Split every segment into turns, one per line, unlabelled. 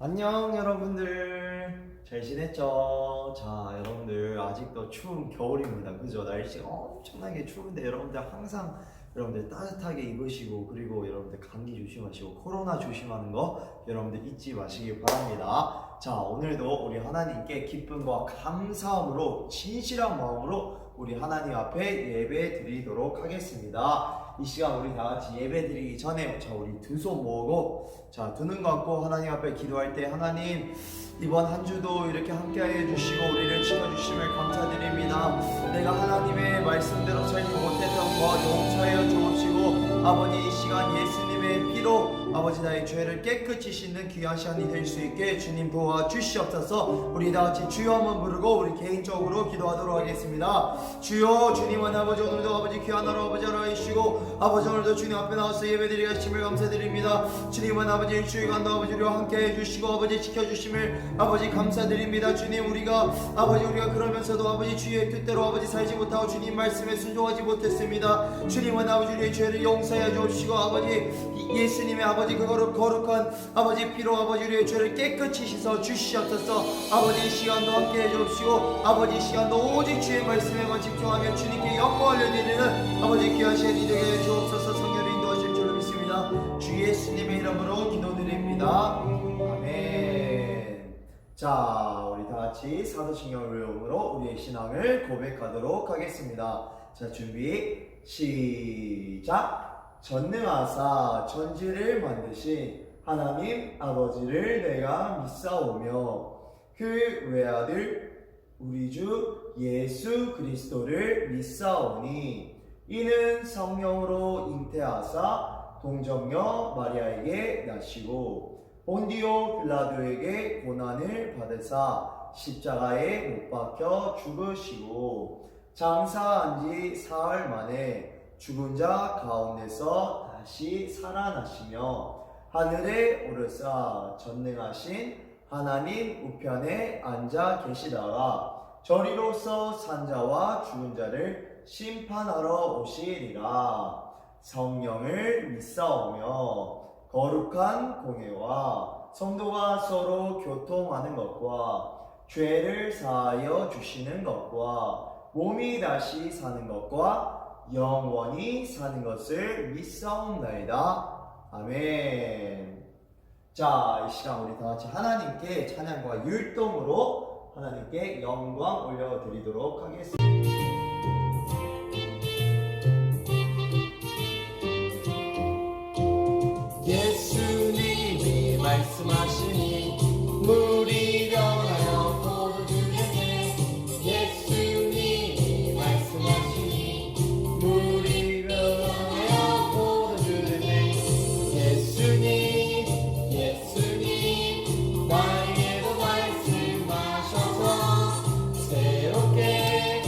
안녕 여러분들, 잘 지냈죠? 자, 여러분들 아직도 추운 겨울입니다. 그죠? 날씨가 엄청나게 추운데 여러분들 항상 여러분들 따뜻하게 입으시고, 그리고 여러분들 감기 조심하시고 코로나 조심하는 거 여러분들 잊지 마시기 바랍니다. 자, 오늘도 우리 하나님께 기쁨과 감사함으로 진실한 마음으로 우리 하나님 앞에 예배 드리도록 하겠습니다. 이 시간 우리 다 같이 예배 드리기 전에 우리 두 손 모으고 두 눈 감고 하나님 앞에 기도할 때, 하나님 이번 한 주도 이렇게 함께하여 주시고 우리를 지켜주심을 감사드립니다. 내가 하나님의 말씀대로 살지 못했던 것 용서하여 주옵시고, 아버지 이 시간 예수님의 피로 아버지 나의 죄를 깨끗이 씻는 귀한 시간이 될 수 있게 주님 도와 주시옵소서. 우리 다 같이 주여 한번 부르고 우리 개인적으로 기도하도록 하겠습니다. 주여, 주님은 아버지 오늘도 아버지 귀한 하루 아버지 하시고, 아버지 오늘도 주님 앞에 나와서 예배드리게 하심을 감사드립니다. 주님은 아버지 일주일간도 아버지 우리와 함께 해주시고 아버지 지켜주심을 아버지 감사드립니다. 주님, 우리가 그러면서도 아버지 주의 뜻대로 아버지 살지 못하고 주님 말씀에 순종하지 못했습니다. 주님은 아버지 우리의 죄를 용서해 주옵시고, 아버지 예수님의 아버지 그 거룩한 아버지 피로 아버지 우리의 죄를 깨끗이 씻어 주시옵소서. 아버지 이 시간도 함께 해 주옵시고, 아버지 이 시간도 오직 주의 말씀에만 집중하며 주님께 영광을 드리는 아버지 귀한 시간이 되게 해 주옵소서. 성령을 인도하실 줄로 믿습니다. 주 예수님의 이름으로 기도드립니다. 아멘. 자, 우리 다 같이 사도신경을 외움으로 우리의 신앙을 고백하도록 하겠습니다. 자, 준비 시작. 전능하사 천지를 만드신 하나님 아버지를 내가 믿사오며 그 외아들 우리 주 예수 그리스도를 믿사오니, 이는 성령으로 잉태하사 동정녀 마리아에게 나시고 본디오 빌라도에게 고난을 받으사 십자가에 못 박혀 죽으시고 장사한 지 사흘 만에 죽은 자 가운데서 다시 살아나시며 하늘에 오르사 전능하신 하나님 우편에 앉아 계시다가 저리로서 산자와 죽은 자를 심판하러 오시리라. 성령을 믿사오며 거룩한 공회와 성도가 서로 교통하는 것과 죄를 사하여 주시는 것과 몸이 다시 사는 것과 영원히 사는 것을 믿사옵나이다. 아멘. 자, 이 시간 우리 다 같이 하나님께 찬양과 율동으로 하나님께 영광 올려드리도록 하겠습니다.
예수님이 말씀하시니 물이 변하여 포도주 되네. 예수님이 말씀하시니 물이 변하여 포도주 되네. 예수님 나에게도 말씀하셔서 새롭게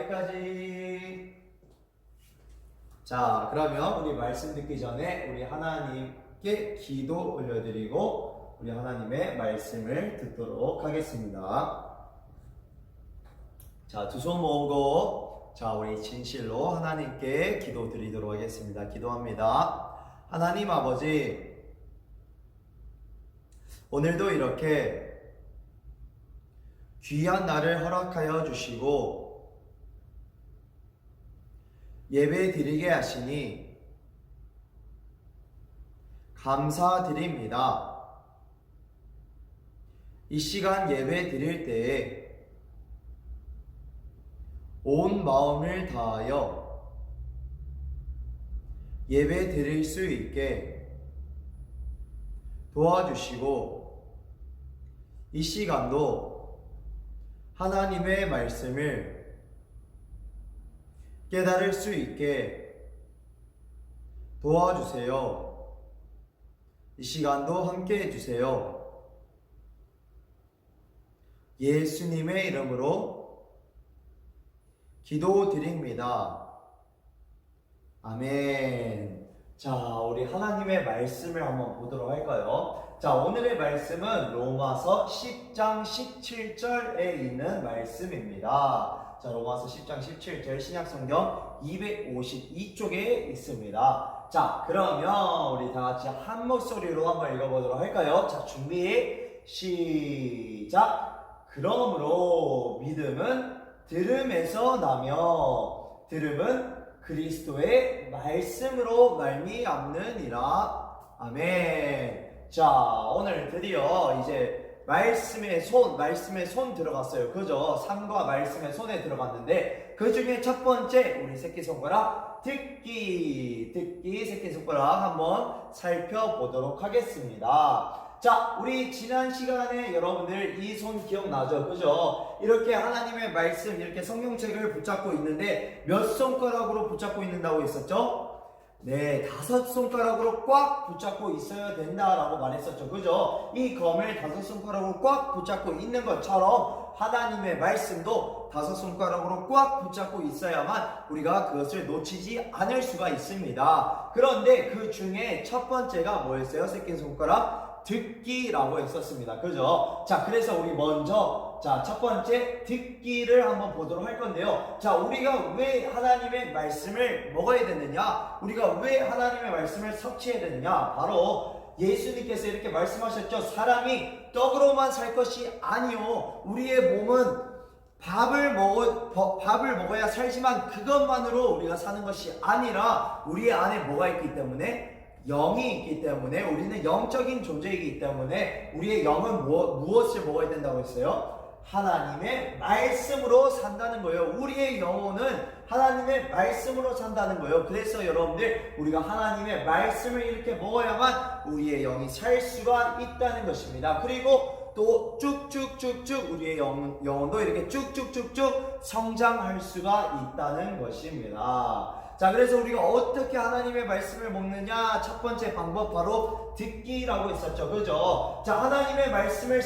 여기까지. 자, 그러면 우리 말씀 듣기 전에 우리 하나님께 기도 올려드리고 우리 하나님의 말씀을 듣도록 하겠습니다. 자, 두 손 모으고 자, 우리 진실로 하나님께 기도 드리도록 하겠습니다. 기도합니다. 하나님 아버지, 오늘도 이렇게 귀한 날을 허락하여 주시고 예배 드리게 하시니 감사드립니다. 이 시간 예배 드릴 때에 온 마음을 다하여 예배 드릴 수 있게 도와주시고 이 시간도 하나님의 말씀을 깨달을 수 있게 도와주세요. 이 시간도 함께 해주세요. 예수님의 이름으로 기도드립니다. 아멘. 자, 우리 하나님의 말씀을 한번 보도록 할까요? 자, 오늘의 말씀은 로마서 10장 17절에 있는 말씀입니다. 자, 로마서 10장 17절 신약성경 252쪽에 있습니다. 자, 그러면 우리 다 같이 한 목소리로 한번 읽어보도록 할까요? 자, 준비, 시작. 그러므로 믿음은 들음에서 나며 들음은 그리스도의 말씀으로 말미암느니라. 아멘. 자, 오늘 드디어 이제 말씀의 손 들어갔어요. 그죠? 삶과 말씀의 손에 들어갔는데 그 중에 첫 번째 우리 새끼손가락 듣기 새끼손가락 한번 살펴보도록 하겠습니다. 자, 우리 지난 시간에 여러분들 이 손 기억나죠? 그죠? 이렇게 하나님의 말씀, 이렇게 성경책을 붙잡고 있는데 몇 손가락으로 붙잡고 있는다고 했었죠? 네, 5손가락으로 꽉 붙잡고 있어야 된다라고 말했었죠. 그죠? 이 검을 5손가락으로 꽉 붙잡고 있는 것처럼 하나님의 말씀도 5손가락으로 꽉 붙잡고 있어야만 우리가 그것을 놓치지 않을 수가 있습니다. 그런데 그 중에 첫 번째가 뭐였어요? 새끼손가락 듣기라고 했었습니다. 그죠? 자, 그래서 우리 먼저 첫 번째 듣기를 한번 보도록 할 건데요. 자, 우리가 왜 하나님의 말씀을 먹어야 되느냐? 우리가 왜 하나님의 말씀을 섭취해야 되느냐? 바로 예수님께서 이렇게 말씀하셨죠. 사람이 떡으로만 살 것이 아니요, 우리의 몸은 밥을 먹어야 살지만 그것만으로 우리가 사는 것이 아니라 우리의 안에 뭐가 있기 때문에? 영이 있기 때문에, 우리는 영적인 존재이기 때문에 우리의 영은 무엇을 먹어야 된다고 했어요? 하나님의 말씀으로 산다는 거예요. 우리의 영혼은 하나님의 말씀으로 산다는 거예요. 그래서 여러분들, 우리가 하나님의 말씀을 이렇게 먹어야만 우리의 영이 살 수가 있다는 것입니다. 그리고 또 쭉쭉쭉쭉 우리의 영혼도 이렇게 쭉쭉쭉쭉 성장할 수가 있다는 것입니다. 자, 그래서 우리가 어떻게 하나님의 말씀을 먹느냐? 첫 번째 방법 바로 듣기라고 했었죠. 그죠? 자, 하나님의 말씀을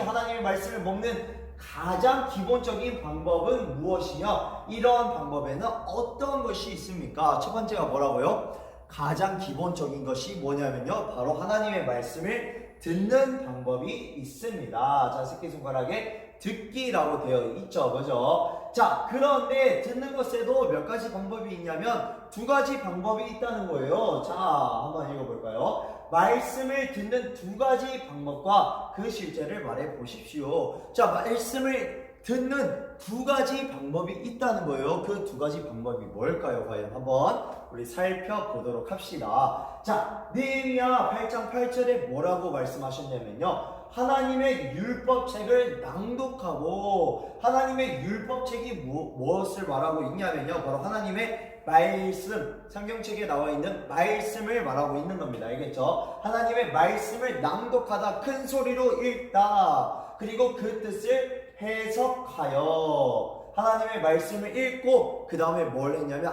하나님의 말씀을 먹는 가장 기본적인 방법은 무엇이냐? 이러한 방법에는 어떤 것이 있습니까? 첫 번째가 뭐라고요? 가장 기본적인 것이 뭐냐면요, 바로 하나님의 말씀을 듣는 방법이 있습니다. 자, 새끼손가락에 듣기라고 되어 있죠. 그죠? 자, 그런데 듣는 것에도 몇 가지 방법이 있냐면 2가지 방법이 있다는 거예요. 자, 한번 읽어볼까요? 말씀을 듣는 2가지 방법과 그 실제를 말해 보십시오. 자, 말씀을 듣는 2가지 방법이 있다는 거예요. 그 2가지 방법이 뭘까요? 과연 한번 우리 살펴보도록 합시다. 자, 느헤미야 8장 8절에 뭐라고 말씀하셨냐면요, 하나님의 율법책을 낭독하고, 하나님의 율법책이 무엇을 말하고 있냐면요, 바로 하나님의 말씀, 성경책에 나와 있는 말씀을 말하고 있는 겁니다. 알겠죠? 하나님의 말씀을 낭독하다, 큰 소리로 읽다, 그리고 그 뜻을 해석하여, 하나님의 말씀을 읽고 그 다음에 뭘 했냐면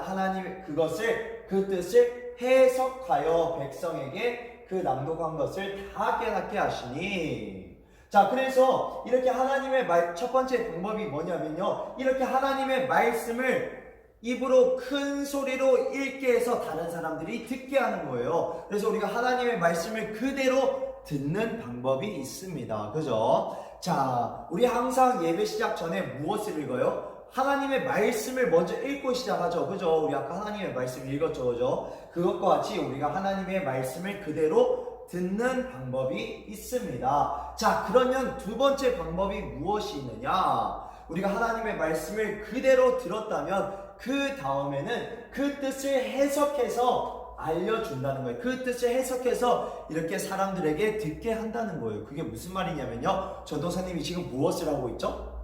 그 뜻을 해석하여 백성에게 그 낭독한 것을 다 깨닫게 하시니. 자, 그래서 이렇게 하나님의 첫 번째 방법이 뭐냐면요, 이렇게 하나님의 말씀을 입으로 큰 소리로 읽게 해서 다른 사람들이 듣게 하는 거예요. 그래서 우리가 하나님의 말씀을 그대로 듣는 방법이 있습니다. 그죠? 자, 우리 항상 예배 시작 전에 무엇을 읽어요? 하나님의 말씀을 먼저 읽고 시작하죠. 그죠? 우리 아까 하나님의 말씀 읽었죠. 그죠? 그것과 같이 우리가 하나님의 말씀을 그대로 듣는 방법이 있습니다. 자, 그러면 두 번째 방법이 무엇이 있느냐? 우리가 하나님의 말씀을 그대로 들었다면 그 다음에는 그 뜻을 해석해서 알려준다는 거예요. 그 뜻을 해석해서 이렇게 사람들에게 듣게 한다는 거예요. 그게 무슨 말이냐면요, 전도사님이 지금 무엇을 하고 있죠?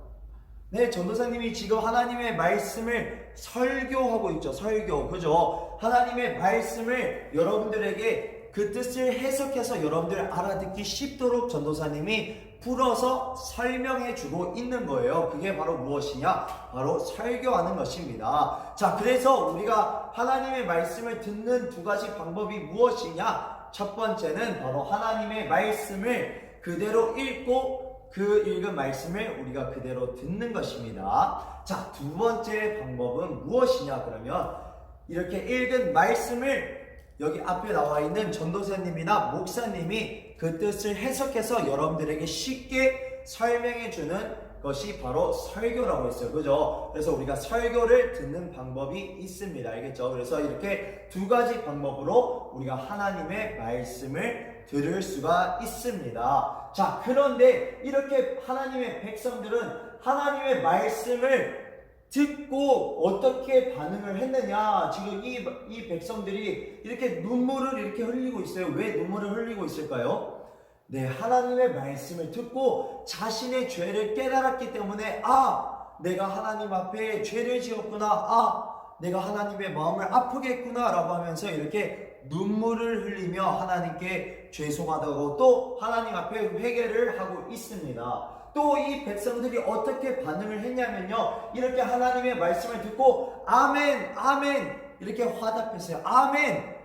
네, 전도사님이 지금 하나님의 말씀을 설교하고 있죠. 설교. 그죠? 하나님의 말씀을 여러분들에게 그 뜻을 해석해서 여러분들 알아듣기 쉽도록 전도사님이 풀어서 설명해 주고 있는 거예요. 그게 바로 무엇이냐? 바로 설교하는 것입니다. 자, 그래서 우리가 하나님의 말씀을 듣는 두 가지 방법이 무엇이냐? 첫 번째는 바로 하나님의 말씀을 그대로 읽고 그 읽은 말씀을 우리가 그대로 듣는 것입니다. 자, 두 번째 방법은 무엇이냐? 그러면 이렇게 읽은 말씀을 여기 앞에 나와 있는 전도사님이나 목사님이 그 뜻을 해석해서 여러분들에게 쉽게 설명해 주는 것이 바로 설교라고 했어요. 그죠? 그래서 우리가 설교를 듣는 방법이 있습니다. 알겠죠? 그래서 이렇게 두 가지 방법으로 우리가 하나님의 말씀을 들을 수가 있습니다. 자, 그런데 이렇게 하나님의 백성들은 하나님의 말씀을 듣고 어떻게 반응을 했느냐? 지금 이 백성들이 이렇게 눈물을 이렇게 흘리고 있어요. 왜 눈물을 흘리고 있을까요? 네, 하나님의 말씀을 듣고 자신의 죄를 깨달았기 때문에, 아, 내가 하나님 앞에 죄를 지었구나, 아, 내가 하나님의 마음을 아프게 했구나 라고 하면서 이렇게 눈물을 흘리며 하나님께 죄송하다고 또 하나님 앞에 회개를 하고 있습니다. 또 이 백성들이 어떻게 반응을 했냐면요, 이렇게 하나님의 말씀을 듣고 아멘, 아멘 이렇게 화답했어요. 아멘.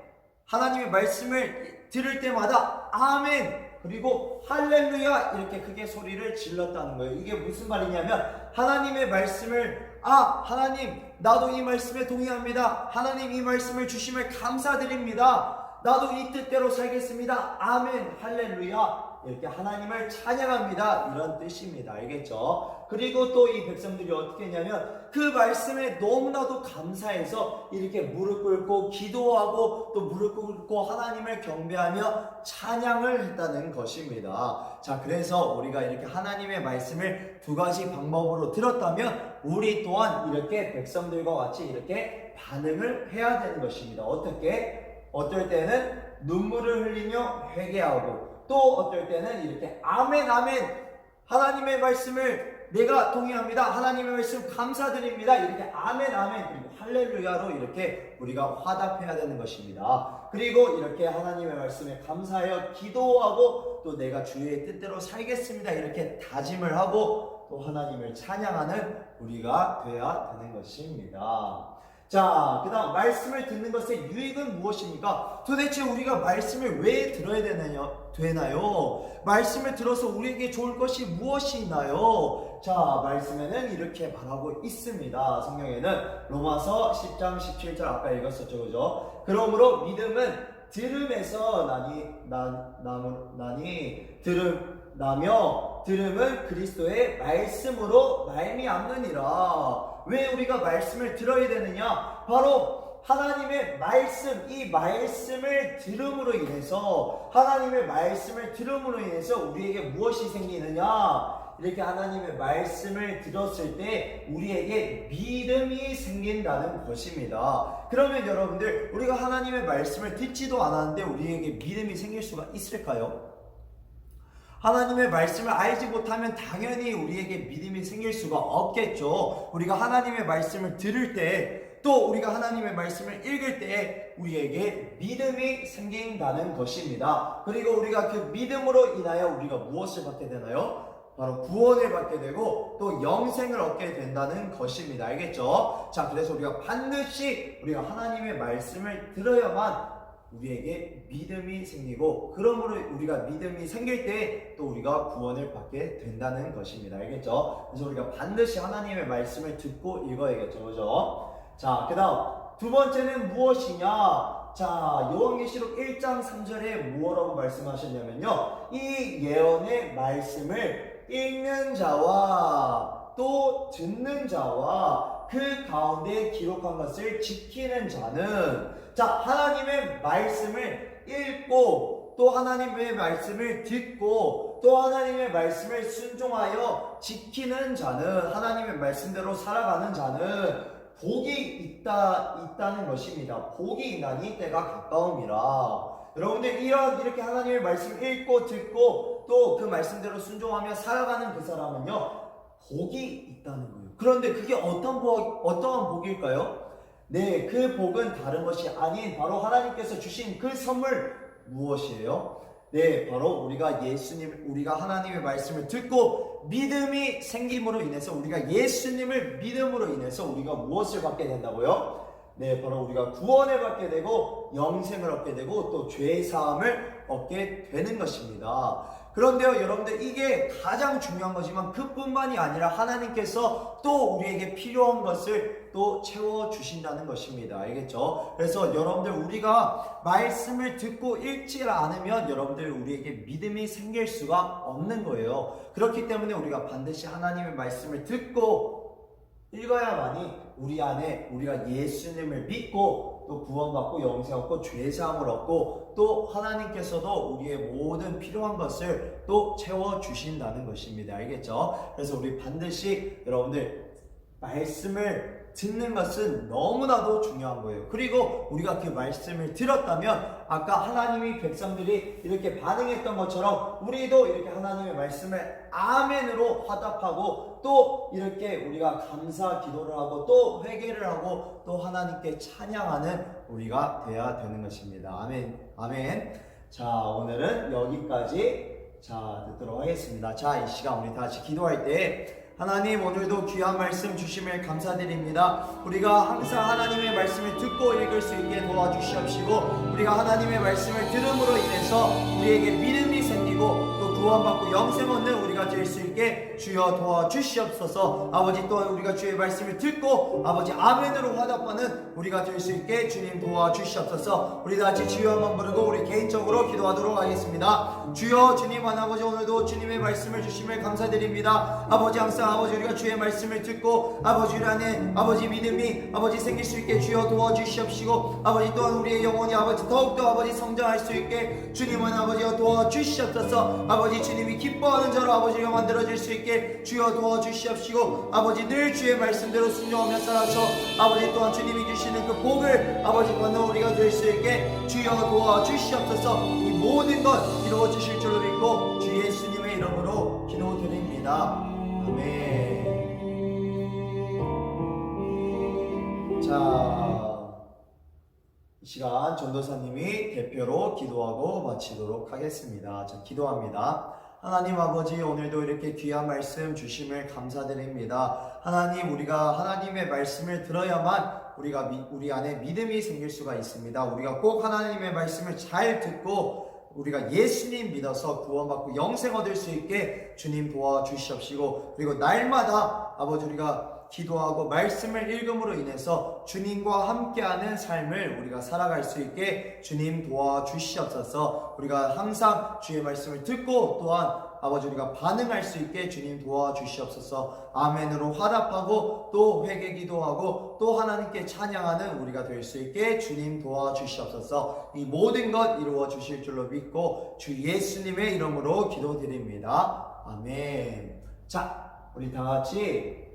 하나님의 말씀을 들을 때마다 아멘, 그리고 할렐루야 이렇게 크게 소리를 질렀다는 거예요. 이게 무슨 말이냐면, 하나님의 말씀을, 아, 하나님 나도 이 말씀에 동의합니다. 하나님 이 말씀을 주심을 감사드립니다. 나도 이 뜻대로 살겠습니다. 아멘, 할렐루야 이렇게 하나님을 찬양합니다. 이런 뜻입니다. 알겠죠? 그리고 또 이 백성들이 어떻게 했냐면 그 말씀에 너무나도 감사해서 이렇게 무릎 꿇고 기도하고 또 무릎 꿇고 하나님을 경배하며 찬양을 했다는 것입니다. 자, 그래서 우리가 이렇게 하나님의 말씀을 두 가지 방법으로 들었다면 우리 또한 이렇게 백성들과 같이 이렇게 반응을 해야 되는 것입니다. 어떻게? 어떨 때는 눈물을 흘리며 회개하고, 또 어떨 때는 이렇게 아멘 아멘, 하나님의 말씀을 내가 동의합니다. 하나님의 말씀 감사드립니다. 이렇게 아멘 아멘, 그리고 할렐루야로 이렇게 우리가 화답해야 되는 것입니다. 그리고 이렇게 하나님의 말씀에 감사하여 기도하고 또 내가 주의 뜻대로 살겠습니다 이렇게 다짐을 하고 또 하나님을 찬양하는 우리가 되어야 되는 것입니다. 자, 그 다음 말씀을 듣는 것의 유익은 무엇입니까? 도대체 우리가 말씀을 왜 들어야 되나요? 말씀을 들어서 우리에게 좋을 것이 무엇이 있나요? 자, 말씀에는 이렇게 말하고 있습니다. 성경에는 로마서 10장 17절 아까 읽었었죠, 그죠? 그러므로 믿음은 들음에서 나며 들음은 그리스도의 말씀으로 말미암느니라. 왜 우리가 말씀을 들어야 되느냐? 바로 하나님의 말씀, 이 말씀을 들음으로 인해서, 하나님의 말씀을 들음으로 인해서 우리에게 무엇이 생기느냐? 이렇게 하나님의 말씀을 들었을 때 우리에게 믿음이 생긴다는 것입니다. 그러면 여러분들, 우리가 하나님의 말씀을 듣지도 않았는데 우리에게 믿음이 생길 수가 있을까요? 하나님의 말씀을 알지 못하면 당연히 우리에게 믿음이 생길 수가 없겠죠. 우리가 하나님의 말씀을 들을 때, 또 우리가 하나님의 말씀을 읽을 때 우리에게 믿음이 생긴다는 것입니다. 그리고 우리가 그 믿음으로 인하여 우리가 무엇을 받게 되나요? 바로 구원을 받게 되고 또 영생을 얻게 된다는 것입니다. 알겠죠? 자, 그래서 우리가 반드시 우리가 하나님의 말씀을 들어야만 우리에게 믿음이 생기고, 그러므로 우리가 믿음이 생길 때 또 우리가 구원을 받게 된다는 것입니다. 알겠죠? 그래서 우리가 반드시 하나님의 말씀을 듣고 읽어야겠죠. 그죠? 자, 그 다음 두 번째는 무엇이냐? 자, 요한계시록 1장 3절에 무엇라고 말씀하셨냐면요, 이 예언의 말씀을 읽는 자와 또 듣는 자와 그 가운데 기록한 것을 지키는 자는, 자, 하나님의 말씀을 읽고 또 하나님의 말씀을 듣고 또 하나님의 말씀을 순종하여 지키는 자는, 하나님의 말씀대로 살아가는 자는 복이 있다는 것입니다. 복이 있나니 때가 가까움이라. 여러분들 이렇게 하나님의 말씀을 읽고 듣고 또 그 말씀대로 순종하며 살아가는 그 사람은요, 복이 있다는 거예요. 그런데 그게 어떠한 복일까요? 네, 그 복은 다른 것이 아닌 바로 하나님께서 주신 그 선물 무엇이에요? 네, 바로 우리가 하나님의 말씀을 듣고 믿음이 생김으로 인해서, 우리가 예수님을 믿음으로 인해서 우리가 무엇을 받게 된다고요? 네, 바로 우리가 구원을 받게 되고 영생을 얻게 되고 또 죄 사함을 얻게 되는 것입니다. 그런데요, 여러분들, 이게 가장 중요한 거지만 그뿐만이 아니라 하나님께서 또 우리에게 필요한 것을 또 채워주신다는 것입니다. 알겠죠? 그래서 여러분들, 우리가 말씀을 듣고 읽지 않으면 여러분들 우리에게 믿음이 생길 수가 없는 거예요. 그렇기 때문에 우리가 반드시 하나님의 말씀을 듣고 읽어야만이 우리 안에 우리가 예수님을 믿고 또 구원받고 영생 얻고 죄사함을 얻고 또 하나님께서도 우리의 모든 필요한 것을 또 채워주신다는 것입니다. 알겠죠? 그래서 우리 반드시 여러분들 말씀을 듣는 것은 너무나도 중요한 거예요. 그리고 우리가 그 말씀을 들었다면 아까 하나님이 백성들이 이렇게 반응했던 것처럼 우리도 이렇게 하나님의 말씀을 아멘으로 화답하고 또 이렇게 우리가 감사 기도를 하고 또 회개를 하고 또 하나님께 찬양하는 우리가 되어야 되는 것입니다. 아멘. 아멘. 자, 오늘은 여기까지 듣도록 하겠습니다. 자, 이 시간 우리 다 같이 기도할 때, 하나님, 오늘도 귀한 말씀 주심을 감사드립니다. 우리가 항상 하나님의 말씀을 듣고 읽을 수 있게 도와주시옵시고, 우리가 하나님의 말씀을 들음으로 인해서 우리에게 믿음이 생기고 또 구원받고 영생 얻는 우리가 될 수 있게 주여 도와주시옵소서. 아버지, 또한 우리가 주의 말씀을 듣고 아버지 아멘으로 화답하는 우리가 될 수 있게 주님 도와주시옵소서. 우리 다같이 주여 한번 부르고 우리 개인적으로 기도하도록 하겠습니다. 주여, 주님 아버지, 오늘도 주님의 말씀을 주심을 감사드립니다. 아버지, 항상 아버지 우리가 주의 말씀을 듣고 아버지 우리 안에 아버지 믿음이 아버지 생길 수 있게 주여 도와주시옵시고, 아버지 또한 우리의 영혼이 아버지 더욱더 아버지 성장할 수 있게 주님은 아버지여 도와주시옵소서. 아버지, 주님이 기뻐하는 자로 아버지가 만들어질 수 있게 주여 도와주시옵시고, 아버지 늘 주의 말씀대로 순종하며 살아서 아버지 또한 주님이 주시는 그 복을 아버지 받는 우리가 될 수 있게 주여 도와주시옵소서. 이 모든 것 이루어 주실 줄로 믿고 주 예수님의 이름으로 기도드립니다. 아멘. 자, 이 시간 전도사님이 대표로 기도하고 마치도록 하겠습니다. 자, 기도합니다. 하나님 아버지, 오늘도 이렇게 귀한 말씀 주심을 감사드립니다. 하나님, 우리가 하나님의 말씀을 들어야만 우리 안에 믿음이 생길 수가 있습니다. 우리가 꼭 하나님의 말씀을 잘 듣고 우리가 예수님 믿어서 구원받고 영생 얻을 수 있게 주님 도와주시옵시고, 그리고 날마다 아버지 우리가 기도하고 말씀을 읽음으로 인해서 주님과 함께하는 삶을 우리가 살아갈 수 있게 주님 도와주시옵소서. 우리가 항상 주의 말씀을 듣고 또한 아버지 우리가 반응할 수 있게 주님 도와주시옵소서. 아멘으로 화답하고 또 회개 기도하고 또 하나님께 찬양하는 우리가 될 수 있게 주님 도와주시옵소서. 이 모든 것 이루어 주실 줄로 믿고 주 예수님의 이름으로 기도드립니다. 아멘. 자, 우리 다 같이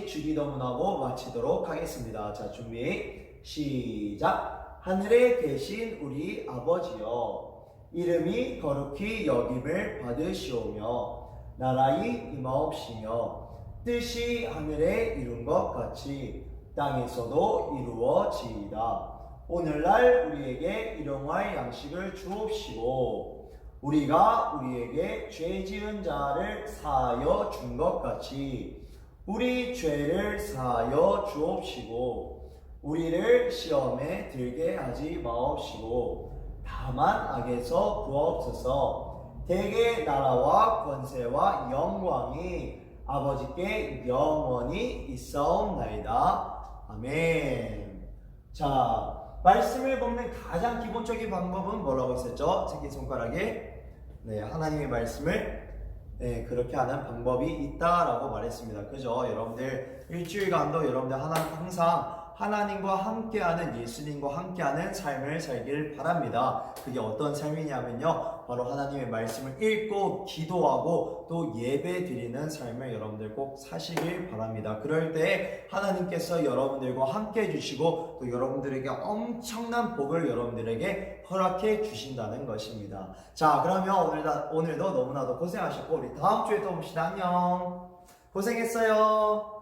주기도문하고 마치도록 하겠습니다. 자, 준비 시작. 하늘에 계신 우리 아버지여, 이름이 거룩히 여김을 받으시오며 나라의 임하옵시며 뜻이 하늘에 이룬 것 같이 땅에서도 이루어지이다. 오늘날 우리에게 일용할 양식을 주옵시고, 우리가 우리에게 죄 지은 자를 사하여 준 것 같이 우리 죄를 사하여 주옵시고, 우리를 시험에 들게 하지 마옵시고 다만 악에서 구하옵소서. 대개 나라와 권세와 영광이 아버지께 영원히 있사옵나이다. 아멘. 자, 말씀을 먹는 가장 기본적인 방법은 뭐라고 했었죠? 새끼손가락에 하나님의 말씀을 그렇게 하는 방법이 있다라고 말했습니다. 그죠? 여러분들 일주일간도 여러분들 항상 하나님과 함께하는, 예수님과 함께하는 삶을 살길 바랍니다. 그게 어떤 삶이냐면요, 바로 하나님의 말씀을 읽고 기도하고 또 예배 드리는 삶을 여러분들 꼭 사시길 바랍니다. 그럴 때 하나님께서 여러분들과 함께 해주시고 또 여러분들에게 엄청난 복을 여러분들에게 허락해 주신다는 것입니다. 자, 그러면 오늘도 너무나도 고생하셨고 우리 다음 주에 또 봅시다. 안녕. 고생했어요.